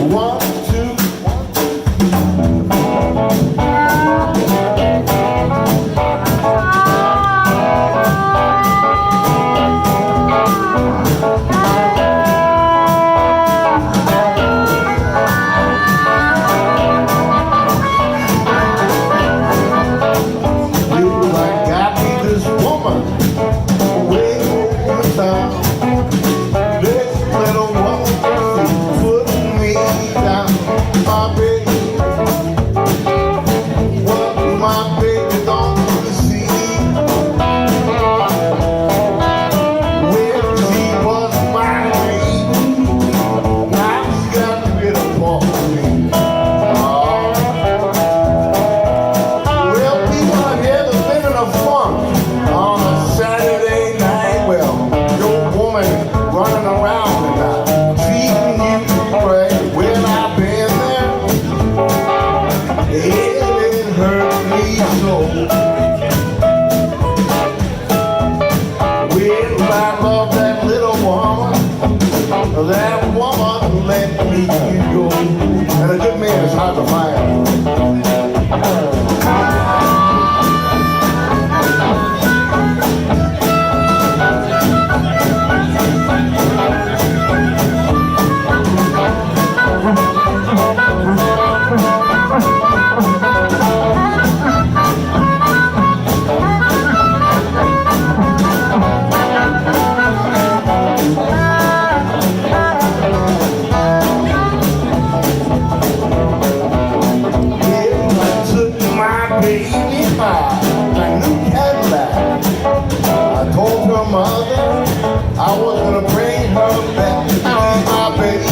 1, 2. That woman let me go, and a good man is hard to find. I was gonna bring her back to be my baby.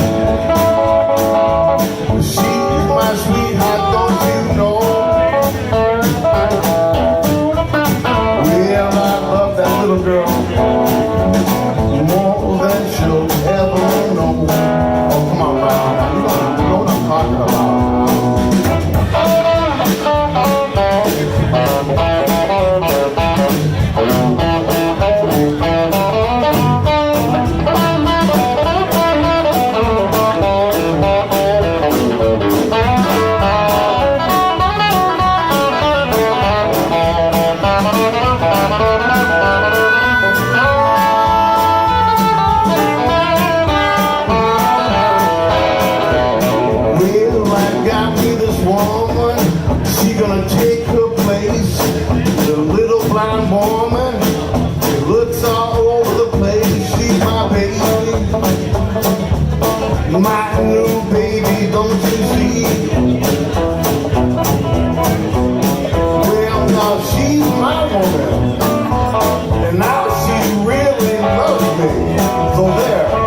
She's my sweetheart, don't you know? Well, I love that little girl more than she'll ever know. Oh, come on, Ryan, you know what I'm talking about. She gonna take her place, the little blind woman. She looks all over the place. She's my baby, my new baby. Don't you see? Well, now she's my woman, and now she really loves me. So there.